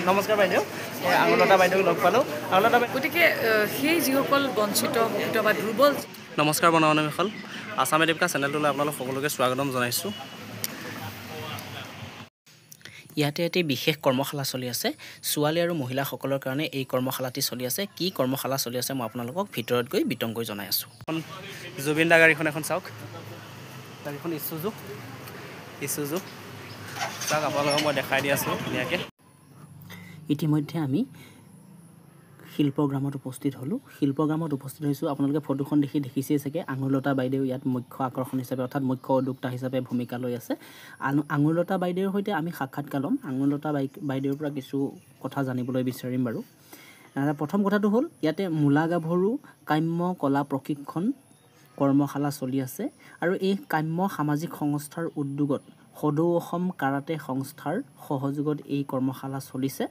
নমস্কাৰ বাইদেউ আঙুলতা বাইদেউক লগ পালোঁ আঙুলতা গতিকে সেই যিসকল বঞ্চিত শোষিত বা দুৰ্বল নমস্কাৰ বনমানুসকল আছাম এডিকা চেনেলটোলৈ আপোনালোক সকলোকে স্বাগতম জনাইছোঁ ইয়াতে এটি বিশেষ কৰ্মশালা চলি আছে ছোৱালী আৰু মহিলাসকলৰ কাৰণে এই কৰ্মশালাটি চলি আছে কি কৰ্মশালা চলি আছে মই আপোনালোকক ভিতৰত গৈ বিতংকৈ জনাই আছোঁ জুবিন দা গাড়ীখন এখন চাওক গাড়ীখন ইছুজু চাওক আপোনালোকক মই দেখাই দি আছোঁ ধুনীয়াকৈ ইতিমধ্যে আমি শিল্পগ্ৰামত উপস্থিত হ'লোঁ শিল্পগ্ৰামত উপস্থিত হৈছোঁ আপোনালোকে ফটোখন দেখিছেই চাগে আঙুলতা বাইদেউ ইয়াত মুখ্য আকৰ্ষণ হিচাপে অৰ্থাৎ মুখ্য উদ্যোক্তা হিচাপে ভূমিকা লৈ আছে আঙুলতা বাইদেউৰ সৈতে আমি সাক্ষাৎকাৰ ল'ম আঙুলতা বাইদেউৰ পৰা কিছু কথা জানিবলৈ বিচাৰিম বাৰু প্ৰথম কথাটো হ'ল ইয়াতে মূলা গাভৰু কাম্য কলা প্ৰশিক্ষণ কৰ্মশালা চলি আছে আৰু এই কাম্য সামাজিক সংস্থাৰ উদ্যোগত সদৌ অসম কাৰাটে সংস্থাৰ সহযোগত এই কৰ্মশালা চলিছে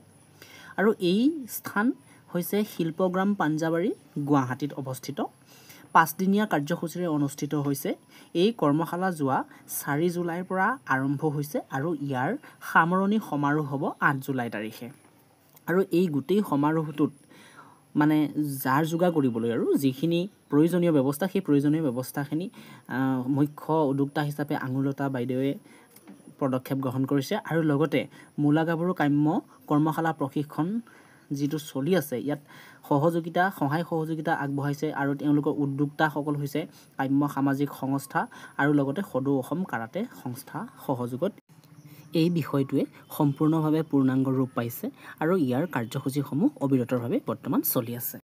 আৰু এই স্থান হৈছে শিল্পগ্ৰাম পাঞ্জাবাৰী গুৱাহাটীত অৱস্থিত 5 দিনীয়া কাৰ্যসূচীৰে অনুষ্ঠিত হৈছে এই কৰ্মশালা যোৱা 4 জুলাইৰ পৰা আৰম্ভ হৈছে আৰু ইয়াৰ সামৰণি সমাৰোহ হ'ব 8 জুলাই তাৰিখে আৰু এই গোটেই সমাৰোহটোত মানে যাৰ যোগা কৰিবলৈ আৰু যিখিনি প্ৰয়োজনীয় ব্যৱস্থা সেই প্ৰয়োজনীয় ব্যৱস্থাখিনি মুখ্য উদ্যোক্তা হিচাপে আঙুলতা বাইদেৱে পদক্ষেপ গ্ৰহণ কৰিছে আৰু লগতে মূলা গাভৰু কাম্য কৰ্মশালা প্ৰশিক্ষণ যিটো চলি আছে ইয়াত সহায় সহযোগিতা আগবঢ়াইছে আৰু তেওঁলোকৰ উদ্যোক্তাসকল হৈছে কাম্য সামাজিক সংস্থা আৰু লগতে সদৌ অসম কাৰাটে সংস্থা সহযোগত এই বিষয়টোৱে সম্পূৰ্ণভাৱে পূৰ্ণাংগ ৰূপ পাইছে আৰু ইয়াৰ কাৰ্যসূচীসমূহ অবিৰতভাৱে বৰ্তমান চলি আছে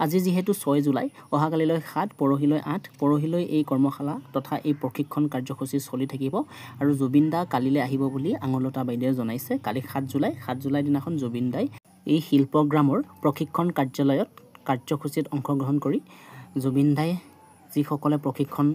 আজি যিহেতু 6 জুলাই অহাকালিলৈ 7 পৰহিলৈ 8 পৰহিলৈ এই কৰ্মশালা তথা এই প্ৰশিক্ষণ কাৰ্যসূচী চলি থাকিব আৰু জুবিন দা কালিলৈ আহিব বুলি আঙুলতা বাইদেৱে জনাইছে কালি 7 জুলাই দিনাখন জুবিন দাই এই শিল্পগ্ৰামৰ প্ৰশিক্ষণ কাৰ্যালয়ত কাৰ্যসূচীত অংশগ্ৰহণ কৰি জুবিন দাই যিসকলে প্ৰশিক্ষণ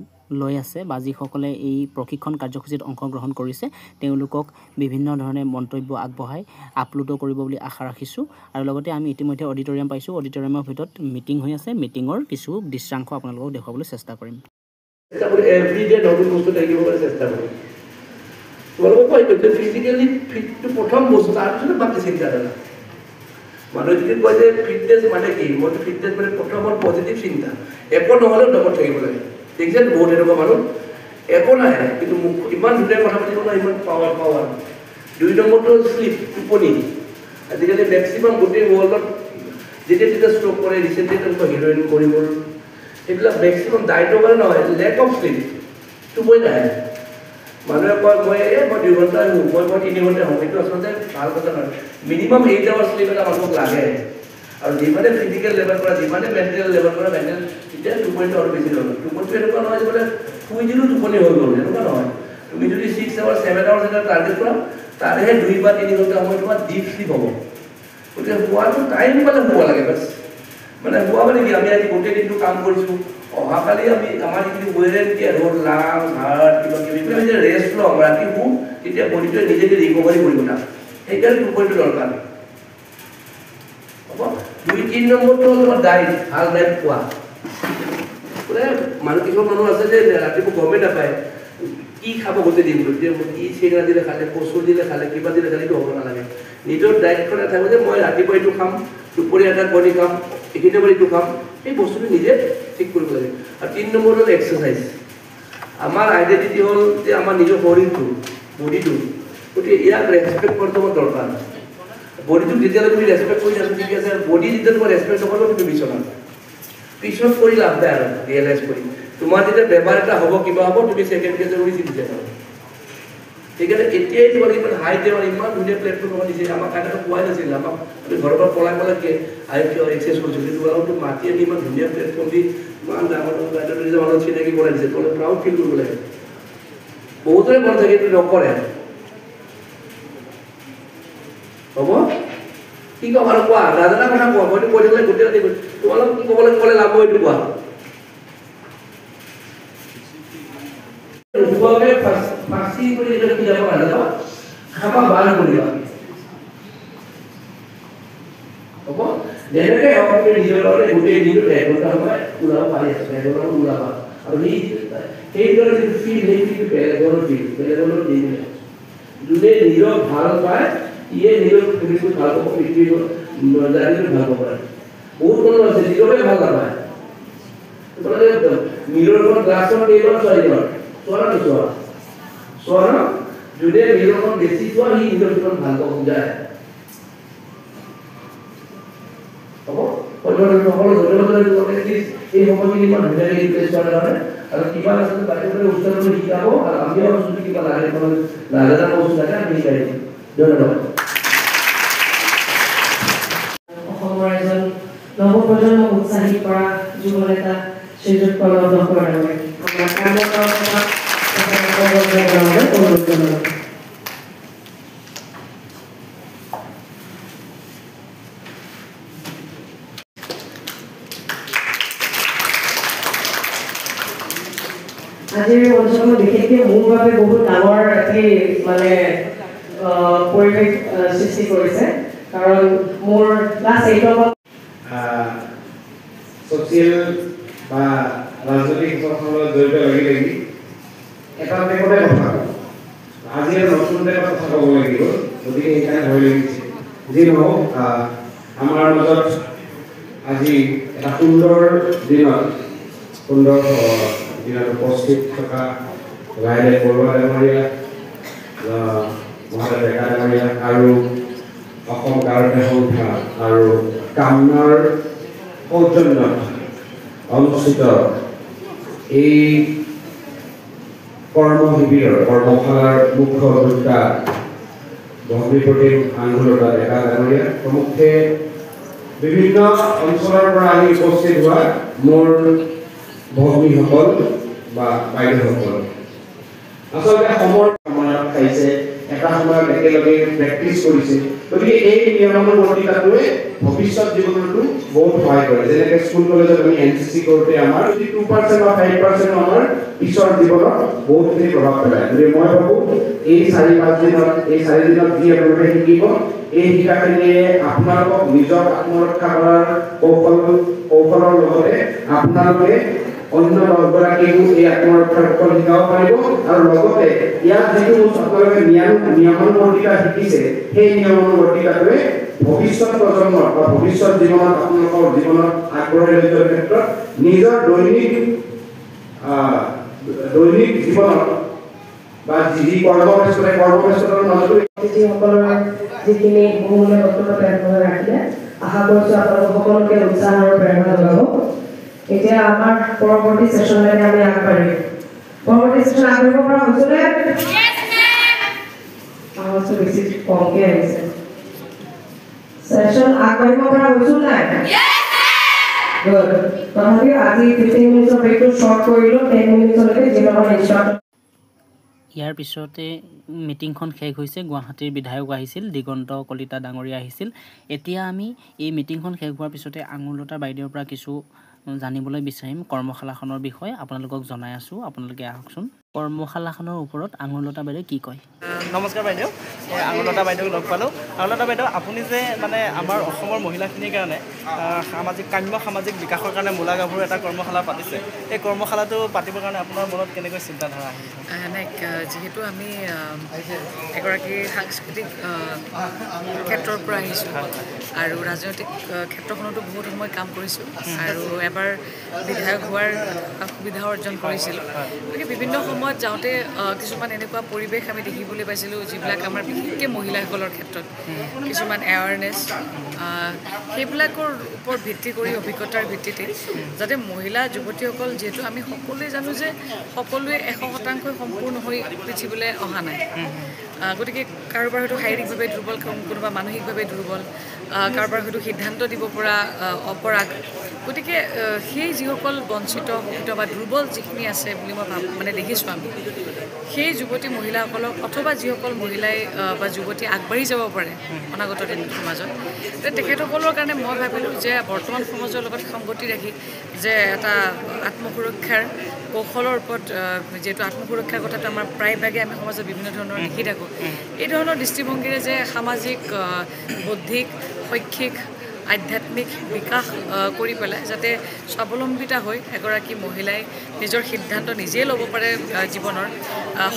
লৈ আছে বা যিসকলে এই প্ৰশিক্ষণ কাৰ্যসূচীত অংশগ্ৰহণ কৰিছে তেওঁলোকক বিভিন্ন ধৰণে মন্তব্য আগবঢ়াই আপলোডো কৰিব বুলি আশা ৰাখিছোঁ আৰু লগতে আমি ইতিমধ্যে অডিটৰিয়াম পাইছোঁ অডিটৰিয়ামৰ ভিতৰত মিটিং হৈ আছে মিটিঙৰ কিছু দৃশ্যাংশ আপোনালোকক দেখুৱাবলৈ চেষ্টা কৰিম এভৰিডে নতুন বস্তু থাকিবলৈ চেষ্টা কৰিম তোমালোকক কৈ ফিজিকেলি ফিটটো প্ৰথম বস্তু তাৰপিছত বাকী চিন্তাধাৰা মানুহে যদি কয় যে ফিটনেছ মানে কি মই ফিটনেছ মানে প্ৰথমৰ পজিটিভ চিন্তা একো নহ'লেও দমত থাকিব লাগে দেখিছে বহুত এনেকুৱা মানুহ একো নাহে কিন্তু মোক ইমান ধুনীয়া কথা পাতিব নহয় ইমান পাৱাৰ 2 নম্বৰটো শ্লিপ টোপনি আজিকালি মেক্সিমাম গোটেই ৱৰ্ল্ডত যেতিয়া ষ্ট্ৰক কৰে ৰিচেণ্টলি তেনেকুৱা হিৰইন কৰিব সেইবিলাক মেক্সিমাম ডায়েটৰ কাৰণে নহয় লেক অফ শ্লিপ টোপনি নাহে মানুহে কয় মই 2 ঘণ্টা শুওঁ মই 3 ঘণ্টা শুওঁ এইটো আচলতে ভাল কথা নহয় মিনিমাম 8 আৱাৰ্ছ শ্লিপ এটা মানুহক লাগে আৰু যিমানে ফিজিকেল লেভেল কৰা যিমানে মেণ্টেল লেভেল কৰা মেণ্টেল তেতিয়া টোপনিটো আৰু বেছি নহয় টোপনিটো এনেকুৱা নহয় যে বোলে শুই দিলোঁ টোপনি হৈ গ'ল এনেকুৱা নহয় তুমি যদি 6 আৱাৰ্ছ 7 আৱাৰ্ছ এটা টাৰ্গেট কৰা তাৰেহে 2 বা 3 ঘণ্টা সময় তোমাৰ ডিপ শ্লিপ হ'ব গতিকে শোৱাটো টাইম পালে শুব লাগে বাছ মানে শুৱা মানে কি আমি আজি গোটেই দিনটো কাম কৰিছোঁ অহাকালি আমি আমাৰ যিখিনি ৱেৰেন কেয়াৰ হ'ল লাং হাৰ্ট কিবা কিবি আমি যে ৰেষ্ট লওঁ ৰাতি শুওঁ তেতিয়া বডিটোৱে নিজে ৰিকভাৰী কৰিব না সেইকাৰণে টোপনিটো দৰকাৰ হ'ব 2-3 নম্বৰটো হ'ল তোমাৰ ডাইট ভাল ডাইট খোৱা বোলে মানুহ কিছুমান মানুহ আছে যে ৰাতিপুৱা গমেই নাপায় কি খাব গোটেই দিনটো যে কি চেঙা দিলে খালে কচু দিলে খালে কিবা দিলে খালে এইটো হ'ব নালাগে নিজৰ ডাইটখন নাথাকিব যে মই ৰাতিপুৱা এইটো খাম দুপৰীয়া এটা কণী খাম এইখিনি টাইমত এইটো খাম সেই বস্তুটো নিজে ঠিক কৰিব লাগে আৰু 3 নম্বৰ হ'ল এক্সাৰচাইজ আমাৰ আইডেণ্টিটি হ'ল যে আমাৰ নিজৰ শৰীৰটো বডিটো গতিকে ইয়াক ৰেচপেক্ট কৰাটো আমাৰ দৰকাৰ বডিটোক যেতিয়ালৈ তুমি ৰেচপেক্ট কৰি আছো ঠিক আছে বডি যেতিয়া তোমাৰ ৰেচপেক্ট নকৰিব তুমি পিছত কৰি লাভ নাই আৰু ৰিয়েলাইজ কৰি তোমাৰ যেতিয়া বেমাৰ এটা হ'ব কিবা হ'ব তুমি ছেকেণ্ড কেটেগৰী চিটি যাবা সেইকাৰণে এতিয়াই তোমাক ইমান হাই লেভেল ইমান ধুনীয়া প্লেটফৰ্ম দিছে আমাক আগতে পোৱাই নাছিল আমাক আমি ঘৰৰ পৰা পলাই এক্সাৰচাইজ কৰিছোঁ কিন্তু তোমালোকতো মাতি আনি ইমান ধুনীয়া প্লেটফৰ্ম দি ইমান ডাঙৰ মানুহ চিনাকি কৰাই দিছে তোমালোকে প্ৰাউড ফিল কৰিব লাগে বহুতৰে মন থাকে এইটো নকৰে হ'ব কি কম আৰু কোৱা নাজানা কথা কোৱা মইতো কৈ থাকিলে গোটেই ৰাতি তোমালোক কি ক'বলৈ ক'লে লাভ এইটো কোৱা ফাঁচি কৰি কি যাব নাজানো খাবা বাল কৰিবা হ'ব যেনেকৈ আপুনি নিজৰ গোটেই দিনটো এঘণ্টা সময় ওলাব পাৰি আছে এঘণ্টা ওলাবা আৰু সেইদৰে ফিল বেলেগৰ দিন যোনে নিজক ভাল পায় ইয়ে নিজৰ ফেমিলিটো ভাল পাব, পৃথিৱীৰ জাতিটো ভাল পাব। বহুত মানুহ আছে নিজকে ভাল নাপায়। তোমালোকে মিৰৰখন গ্লাছৰ টেবল চোৱা চোৱা ন, যোনে মিৰৰখন বেছি চোৱা সি নিজৰ জীৱন ভাল পাব বুজায়। হ'ব সকলো ধন্যবাদ এই সময়খিনি ইমান ধুনীয়াকৈ ইনভেষ্ট কৰাৰ কাৰণে। আৰু কিবা আছে বাইদেউসকলে উচ্চাৰণটো শিকাব, আৰু আমিও যদি কিবা নাজানা বস্তু থাকে আমি শিকাই দিম। ধন্যবাদ। অসমৰ এজন নৱপ্ৰজন্মক উৎসাহিত কৰা যুৱ নেতা শ্ৰীযুত প্ৰণৱ দত্তৰ ডাঙৰীয়া আমাৰ অনুৰোধ জনালোঁ। আজিৰ অঞ্চলখন বিশেষকৈ মোৰ বাবে বহুত ডাঙৰ এটি মানে পৰিৱেশ সৃষ্টি কৰিছে, কাৰণ মোৰ ক্লাছ 8ৰ পৰা ছ'চিয়েল বা ৰাজনৈতিক ক্ষেত্ৰখনত জড়িত লাগি লাগি এটা দেশতে কথা আজি আৰু নতুন দেশত কথা ক'ব লাগিব, গতিকে সেইকাৰণে ভয় লাগিছে। যি নহওক, আমাৰ মাজত আজি এটা সুন্দৰ দিনত উপস্থিত থকা ৰাইলে বৰুৱা ডাঙৰীয়া, মহাদেৱ ডেকা ডাঙৰীয়া আৰু অসম কাৰাটে সংস্থা আৰু কামনাৰ সৌজন্যত অনুষ্ঠিত এই কৰ্মশালাৰ মুখ্য উদ্যোক্তা ভগ্নীপ্ৰতিম আংগুলতা ডেকা ডাঙৰীয়া প্ৰমুখে বিভিন্ন অঞ্চলৰ পৰা আহি উপস্থিত হোৱা মোৰ ভগ্নীসকল বা বাইদেউসকল, আচলতে সময়ত খাইছে, এটা সময়ত একেলগে প্ৰেক্টিচ কৰিছে, গতিকে এই নিয়মানুৱৰ্তিতাটোৱে ভৱিষ্যত জীৱনতো বহুত সহায় কৰে। যেনেকৈ স্কুল কলেজত আমি NCC কৰোঁতে আমাৰ যদি 2% বা 5% আমাৰ পিছৰ জীৱনত বহুতখিনি প্ৰভাৱ পেলায়। গতিকে মই ভাবোঁ এই 4-5 দিনত যি আপোনালোকে শিকিব, এই শিকাখিনিয়ে আপোনালোকক নিজৰ আত্মৰক্ষা কৰাৰ কৌশলৰ লগতে আপোনালোকে অন্য লগগৰাকীকো এই আত্মৰক্ষাৰ কৌশল শিকাব পাৰিব, আৰু লগতে ইয়াত যিটো আপোনালোকে নিয়মানুৱৰ্তিতা শিকিছে, সেই নিয়মানুৱৰ্তিতাটোৱে ভৱিষ্যত প্ৰজন্মৰ বা ভৱিষ্যত জীৱনত আপোনালোকৰ জীৱনত আগবঢ়াই লৈ যোৱাৰ ক্ষেত্ৰত নিজৰ দৈনিক জীৱনত বা যি কৰ্মব্যস্ততাৰ মাজতো যিসকলৰ যিখিনি বহুমূলীয়া বক্তব্য তেওঁলোকে ৰাখিলে, আশা কৰিছোঁ আপোনালোক সকলোকে উৎসাহ আৰু প্ৰেৰণা যোগাব। এতিয়া আমাৰ পৰৱৰ্তী ছেশ্যনলৈকে আমি আগবাঢ়িম। পৰৱৰ্তী ছেশ্যন আগবাঢ়িব পৰা হৈছেনে? আৱাজটো বেছি কমকৈ আহিছে। ছেশ্যন আগবাঢ়িব পৰা হৈছোঁ নাই? গুড। তথাপিও আজি 15 মিনিটৰ ব্ৰেকটো শ্বৰ্ট কৰিলোঁ, 10 মিনিটলৈকে যিসকল ইনষ্ট্ৰাক্টৰ। ইয়াৰ পিছতে মিটিংখন শেষ হৈছে। গুৱাহাটীৰ বিধায়ক আহিছিল, দিগন্ত কলিতা ডাঙৰীয়া আহিছিল। এতিয়া আমি এই মিটিংখন শেষ হোৱাৰ পিছতে আঙুৰলতা বাইদেউৰ পৰা কিছু জানিবলৈ বিচাৰিম কৰ্মশালাখনৰ বিষয়ে। আপোনালোকক জনাই আছোঁ, আপোনালোকে আহকচোন। কৰ্মশালাখনৰ ওপৰত আঙুৰলতা বাইদেউ কি কয়? নমস্কাৰ বাইদেউ, মই আঙুৰলতা বাইদেউক লগ পালোঁ। আঙুৰলতা বাইদেউ, আপুনি যে মানে আমাৰ অসমৰ মহিলাখিনিৰ কাৰণে সামাজিক বিকাশৰ কাৰণে মূলা গাভৰুৰ এটা কৰ্মশালা পাতিছে, এই কৰ্মশালাটো পাতিবৰ কাৰণে আপোনাৰ মনত কেনেকৈ চিন্তাধাৰা আহিছে? যিহেতু আমি এগৰাকী সাংস্কৃতিক ক্ষেত্ৰৰ পৰা আহিছোঁ আৰু ৰাজনৈতিক ক্ষেত্ৰখনতো বহুত সময় কাম কৰিছোঁ আৰু এবাৰ বিধায়ক হোৱাৰ সুবিধা অৰ্জন কৰিছিলোঁ। গতিকে বিভিন্ন সময়ত যাওঁতে কিছুমান এনেকুৱা পৰিৱেশ আমি দেখিবলৈ পাইছিলোঁ যিবিলাক আমাৰ বিশেষকৈ মহিলাসকলৰ ক্ষেত্ৰত কিছুমান এৱাৰনেছ, সেইবিলাকৰ ওপৰত ভিত্তি কৰি অভিজ্ঞতাৰ ভিত্তিতে যাতে মহিলা যুৱতীসকল, যিহেতু আমি সকলোৱে জানো যে সকলোৱে 100% সম্পূৰ্ণ হৈ পৃথিৱীলৈ অহা নাই, গতিকে কাৰোবাৰ হয়তো শাৰীৰিকভাৱে দুৰ্বল, কোনোবা মানসিকভাৱে দুৰ্বল, কাৰোবাৰ হয়তো সিদ্ধান্ত দিব পৰা অপৰাগ, গতিকে সেই যিসকল বঞ্চিত শোষিত বা দুৰ্বল যিখিনি আছে বুলি মই দেখিছোঁ আমি, সেই যুৱতী মহিলাসকলক অথবা যিসকল মহিলাই বা যুৱতী আগবাঢ়ি যাব পাৰে অনাগত দিনত সমাজত, তেখেতসকলৰ কাৰণে মই ভাবিলোঁ যে বৰ্তমান সমাজৰ লগত সংগতি ৰাখি যে এটা আত্মসুৰক্ষাৰ কৌশলৰ ওপৰত, যিহেতু আত্মসুৰক্ষাৰ কথাটো আমাৰ প্ৰায়ভাগে আমি সমাজত বিভিন্ন ধৰণৰ দেখি থাকোঁ, এই ধৰণৰ দৃষ্টিভংগীৰে যে সামাজিক, বৌদ্ধিক, শৈক্ষিক আধ্যাত্মিক বিকাশ কৰি পেলাই যাতে স্বাৱলম্বিতা হৈ এগৰাকী মহিলাই নিজৰ সিদ্ধান্ত নিজেই ল'ব পাৰে জীৱনৰ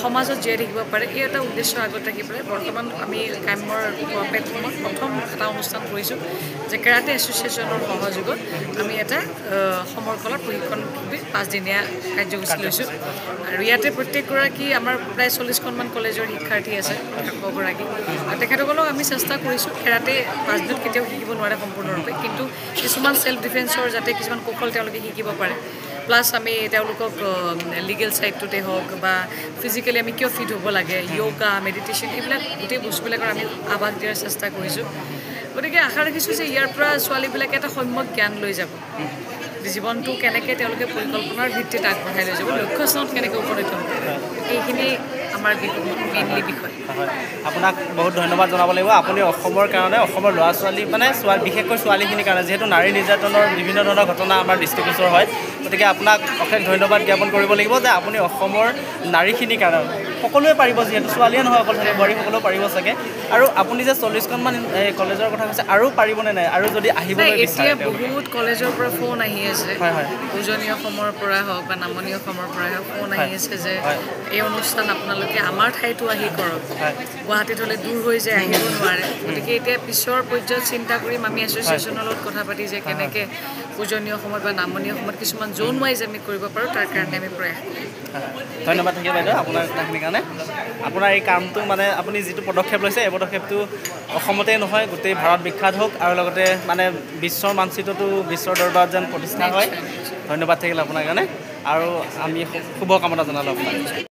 সমাজত জীয়াই থাকিব পাৰে এই এটা উদ্দেশ্য আগত ৰাখি পেলাই বৰ্তমান আমি কাম্যৰ প্লেটফৰ্মত প্ৰথম এটা অনুষ্ঠান কৰিছোঁ যে কেৰাটে এছ'চিয়েশ্যনৰ সহযোগত আমি এটা সমৰ কলাৰ প্ৰশিক্ষণ 5দিনীয়া কাৰ্যসূচী লৈছোঁ আৰু ইয়াতে প্ৰত্যেকগৰাকী আমাৰ প্ৰায় 40খনমান কলেজৰ শিক্ষাৰ্থী আছে গৰাকী তেখেতসকলক আমি চেষ্টা কৰিছোঁ কেৰাটে 5 দিনত কেতিয়াও শিকিব নোৱাৰে সম্পূৰ্ণৰূপে কিন্তু কিছুমান সেল্ফ ডিফেন্সৰ যাতে কিছুমান কৌশল তেওঁলোকে শিকিব পাৰে প্লাছ আমি তেওঁলোকক লিগেল ছাইডটোতে হওক বা ফিজিকেলি আমি কিয় ফিট হ'ব লাগে য়োগা মেডিটেশ্যন এইবিলাক গোটেই বস্তুবিলাকৰ আমি আভাস দিয়াৰ চেষ্টা কৰিছোঁ গতিকে আশা ৰাখিছোঁ যে ইয়াৰ পৰা ছোৱালীবিলাকে এটা সম্যক জ্ঞান লৈ যাব জীৱনটো কেনেকৈ তেওঁলোকে পৰিকল্পনাৰ ভিত্তিত আগবঢ়াই লৈ যাব লক্ষ্যস্থানত কেনেকৈ উপনীত হ'ব এইখিনি আমাৰ মেইনলি বিষয় আপোনাক বহুত ধন্যবাদ জনাব লাগিব আপুনি অসমৰ কাৰণে অসমৰ ল'ৰা ছোৱালী মানে বিশেষকৈ ছোৱালীখিনিৰ কাৰণে যিহেতু নাৰী নিৰ্যাতনৰ বিভিন্ন ধৰণৰ ঘটনা আমাৰ দৃষ্টিগোচৰ হয় গতিকে আপোনাক অশেষ ধন্যবাদ জ্ঞাপন কৰিব লাগিব যে আপুনি অসমৰ নাৰীখিনিৰ কাৰণে সকলোৱে পাৰিব যিহেতু ছোৱালীয়ে নহয় অকল থাকে বোৱাৰীসকলেও পাৰিব চাগে আৰু আপুনি যে 40খনমান কলেজৰ কথা কৈছে আৰু পাৰিবনে নাই আৰু যদি আহিবলৈ এতিয়া বহুত কলেজৰ পৰা ফোন আহি আছে উজনি অসমৰ পৰা হওক বা নামনি অসমৰ পৰা হওক ফোন আহি আছে যে এই অনুষ্ঠান আপোনালোকে আমাৰ ঠাইতো আহি কৰক গুৱাহাটীত হ'লে দূৰ হৈ যায় আহিব নোৱাৰে গতিকে এতিয়া পিছৰ পৰ্যায়ত চিন্তা কৰিম আমি এছ'চিয়েশ্যনৰ লগত কথা পাতি যে কেনেকৈ উজনি অসমত বা নামনি অসমত কিছুমান জোন ৱাইজ আমি কৰিব পাৰোঁ তাৰ কাৰণে আমি প্ৰয়াস কৰিম ধন্যবাদ থাকিল বাইদেউ আপোনাৰ কথাখিনিৰ কাৰণে আপোনাৰ এই কামটো মানে আপুনি যিটো পদক্ষেপ লৈছে এই পদক্ষেপটো অসমতেই নহয় গোটেই ভাৰত বিখ্যাত হওক আৰু লগতে মানে বিশ্বৰ মানচিত্ৰটো বিশ্বৰ দৰবাৰত যেন প্ৰতিষ্ঠা হয় ধন্যবাদ থাকিল আপোনাৰ কাৰণে আৰু আমি শুভকামনা জনালোঁ আপোনাক